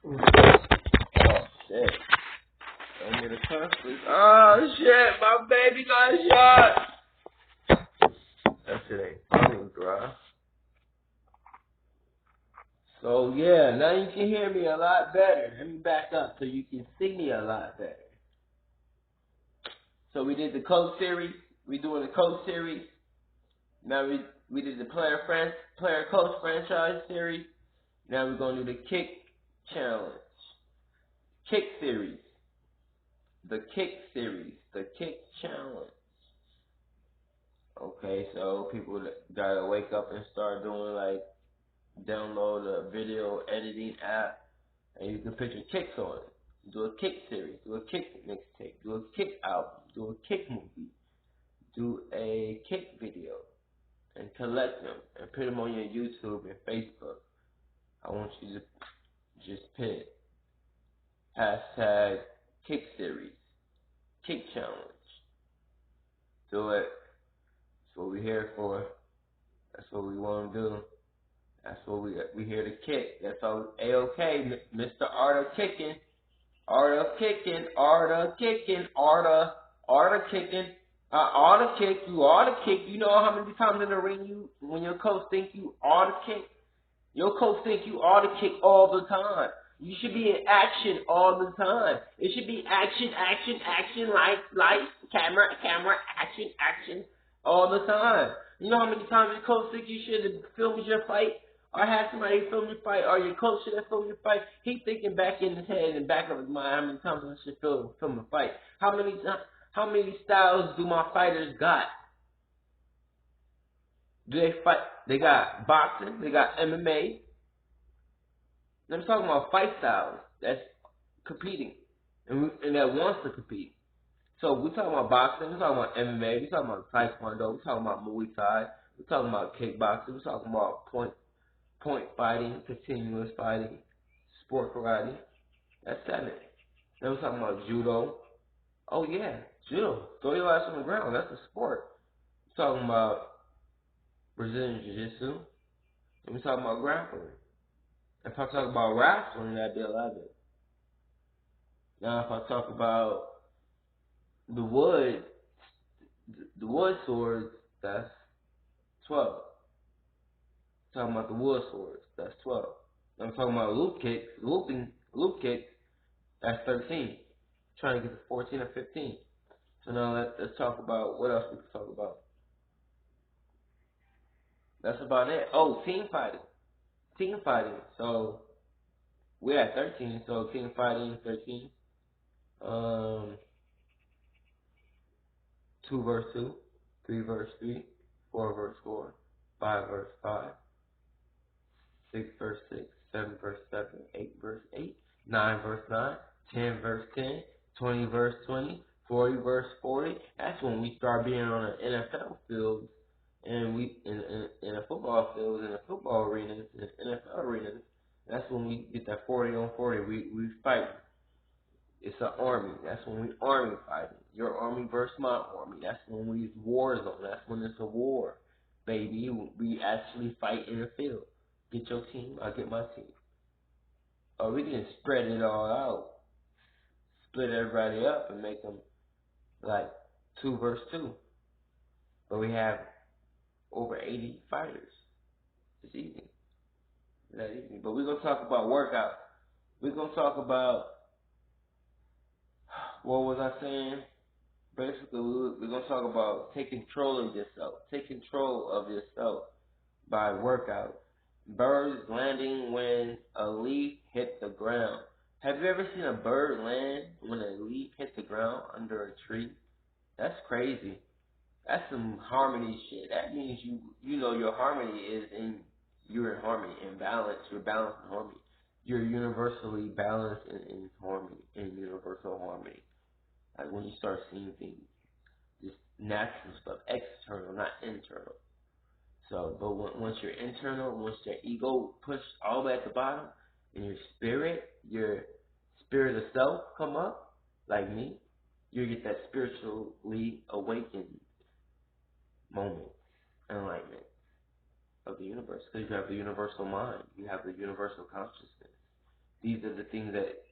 Oh shit. Don't get a cuss, please. Oh shit, my baby got shot. That shit ain't funny, bro. So yeah, now you can hear me a lot better. Let me back up so you can see me a lot better. So we did the coach series. We doing the coach series. Now we did the player coach franchise series. Now we're gonna do the kick challenge. Kick series. The kick series. The kick challenge. Okay, so people gotta wake up and start doing like download a video editing app and you can put your kicks on it. Do a kick series, do a kick mixtape, do a kick album, do a kick movie, do a kick video, and collect them and put them on your YouTube and Facebook. I want you to just put hashtag kick series, kick challenge. Do it. That's what we're here for. That's what we want to do. That's what we here to kick. That's all. A-OK, Mr. Art of Kicking. Art of kicking, art of kicking, art of kicking. Ought to kick, you ought to kick. You know how many times in the ring when your coach think you ought to kick? Your coach think you ought to kick all the time. You should be in action all the time. It should be action, action, action, lights, camera, action, all the time. You know how many times your coach think you should have filmed your fight? Or have somebody film your fight, or your coach should have filmed your fight. He thinking back in his head and back of his mind how many times I should film a fight. How many styles do my fighters got? Do they fight? They got boxing, they got MMA. I'm talking about fight styles that's competing and that wants to compete. So we're talking about boxing, we're talking about MMA, we're talking about taekwondo, we're talking about Muay Thai, we're talking about kickboxing, we're talking about point fighting, continuous fighting, sport karate. That's 7. Then we're talking about judo. Oh yeah, judo. Throw your ass on the ground. That's a sport. We're talking about Brazilian jiu-jitsu. And we're talking about grappling. If I talk about wrestling, that'd be 11. Now if I talk about the wood swords, that's 12. Talking about the wood swords, that's 12. I'm talking about loop kicks, that's 13. Trying to get to 14 or 15. So now let's talk about what else we can talk about. That's about it. Oh, team fighting. So we're at 13. So team fighting 13. 2 versus 2, 3 versus 3, 4 versus 4, 5 versus 5, 6 versus 6, 7 versus 7, 8 versus 8, 9 versus 9, 10 versus 10, 20 versus 20, 40 versus 40. That's when we start being on an NFL field and we in a football field, in the football arenas, in the NFL arenas. That's when we get that 40 on 40. We fight. It's an army. That's when we army fighting. Your army versus my army. That's when we war zone. That's when it's a war, baby. We actually fight in the field. Get your team, I get my team. Or we can spread it all out. Split everybody up and make them like 2 versus 2. But we have over 80 fighters. It's easy. Not easy. But we're going to talk about workout. We're going to talk about, what was I saying? Basically, we're going to talk about take control of yourself. Take control of yourself by workout. Birds landing when a leaf hit the ground. Have you ever seen a bird land when a leaf hit the ground under a tree? That's crazy. That's some harmony shit. That means you know your harmony is you're in harmony, in balance. You're balanced in harmony. You're universally balanced in harmony, in universal harmony. Like when you start seeing things, just natural stuff, external, not internal. So, but once you're internal, once your ego pushed all the way at the bottom, and your spirit of self come up, like me, you get that spiritually awakened moment, enlightenment of the universe, because you have the universal mind, you have the universal consciousness. these are the things that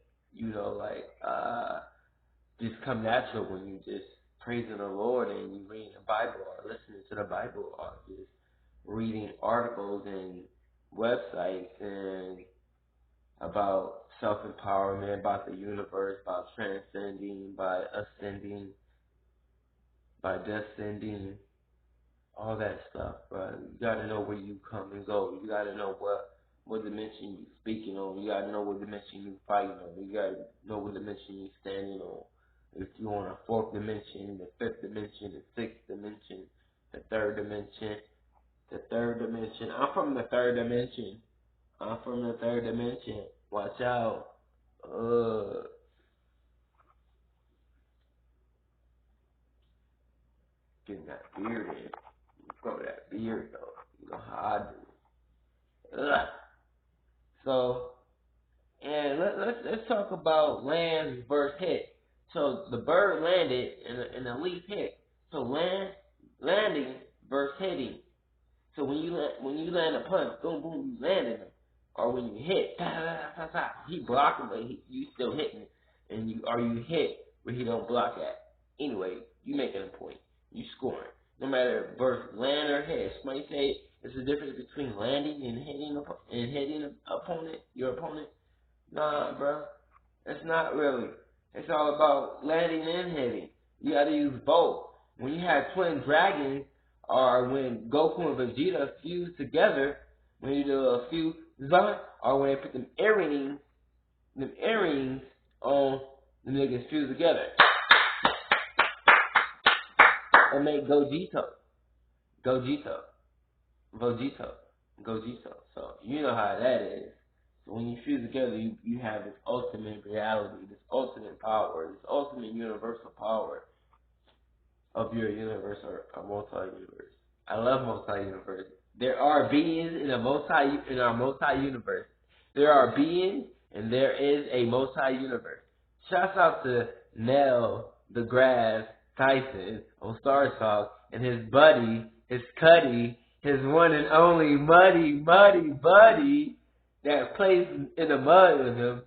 just come natural when you just praising the Lord and you reading the Bible or listening to the Bible or just reading articles and websites and about self empowerment, about the universe, about transcending, by ascending, by descending, all that stuff, bro. You gotta know where you come and go. You gotta know what dimension you speaking on. You gotta know what dimension you fighting on. You gotta know what dimension you standing on. If you on a fourth dimension, the fifth dimension, the sixth dimension, the third dimension, I'm from the third dimension. Watch out. Getting that beard in. Grow that beard though. You know how I do. Ugh. So, and let's talk about land versus hit. So the bird landed and the leaf hit. So landing versus hitting. So when you land a punch, boom boom, you landing him. Or when you hit, ta ta ta ta, he blocking, but you still hitting, and you hit where he don't block at. Anyway, you making a point, you scoring. No matter versus land or hit. Somebody say it's the difference between landing and hitting your opponent. Nah, bro. It's not really. It's all about landing and hitting. You gotta use both. When you have twin dragons, or when Goku and Vegeta fuse together, when you do a fuse, or when they put them earrings on the niggas fuse together and make Gogito. So you know how that is. So when you fuse together, you have this ultimate reality, this ultimate power, this ultimate universal power of your universe or a multi-universe. I love multi-universe. There are beings in our multi-universe. There are beings and there is a multi-universe. Shouts out to Neil deGrasse Tyson on Star Talk and his buddy, his Cuddy, his one and only muddy buddy that plays in the mud with him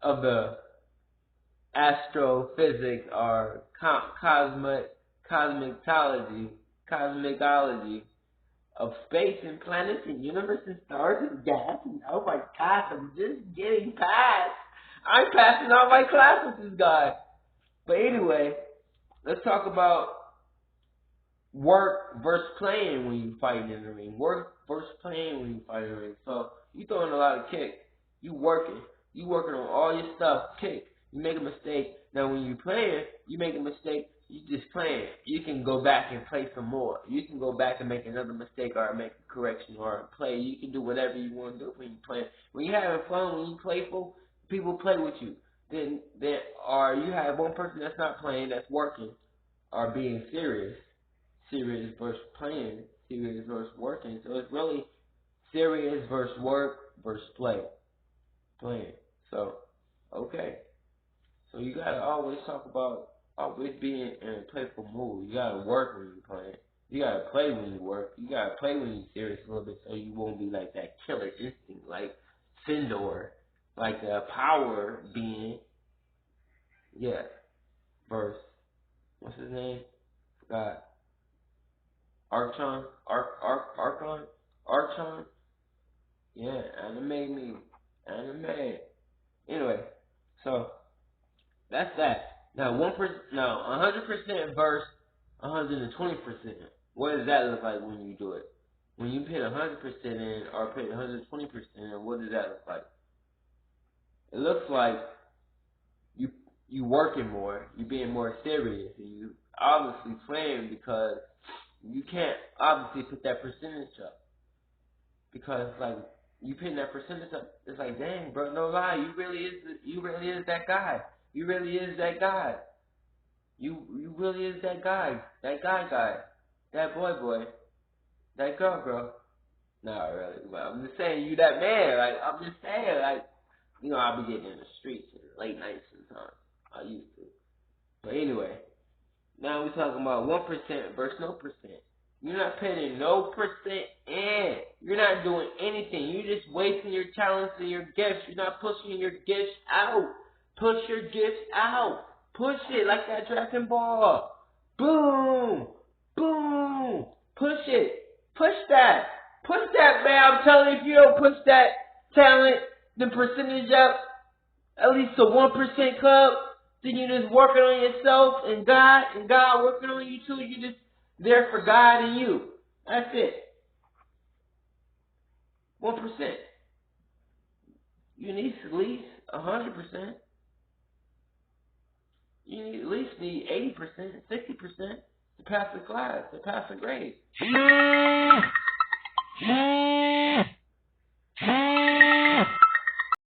of the astrophysics or cosmicology of space and planets and universe and stars and gas and oh my gosh, I'm just getting past. I'm passing all my class with this guy. But anyway, let's talk about work versus playing when you fight in the ring. Work versus playing when you fight in the ring. So you throwing a lot of kicks. You working on all your stuff, kick. You make a mistake. Now when you playing, you make a mistake, you just playing. You can go back and play some more. You can go back and make another mistake or make a correction or play. You can do whatever you want to do when you play. When you having fun, when you playful, people play with you. Then or you have one person that's not playing, that's working or being serious. Serious versus playing, serious versus working. So it's really serious versus work versus playing. So, okay. So you gotta always talk about always being in a playful mood. You gotta work when you're playing. You gotta play when you work. You gotta play when you're serious a little bit so you won't be like that killer instinct like Sindor, like the power being, yeah, versus, what's his name? Forgot. Archon? Archon? Yeah, anime. Anyway, so that's that. Now 100% versus 120%. What does that look like when you do it? When you put 100% in or put 120% in, what does that look like? It looks like you working more, you being more serious, and you obviously playing because you can't obviously put that percentage up because like you putting that percentage up. It's like, dang, bro, no lie, you really is that guy. You really is that guy. You really is that guy. That guy. That boy. That girl. Not really, but I'm just saying you that man. Like I'm just saying, like I'll be getting in the streets late nights sometimes. I used to. But anyway, now we're talking about 1% versus no percent. You're not putting no percent in. You're not doing anything. You're just wasting your talents and your gifts. You're not pushing your gifts out. Push your gifts out. Push it like that Dragon Ball. Boom. Boom. Push it. Push that. Push that, man. I'm telling you, if you don't push that talent, the percentage up, at least to 1% club, then you're just working on yourself and God working on you too. You just there for God and you. That's it. 1%. You need at least 100%. You need at least need 80%, 60% to pass the class, to pass the grade.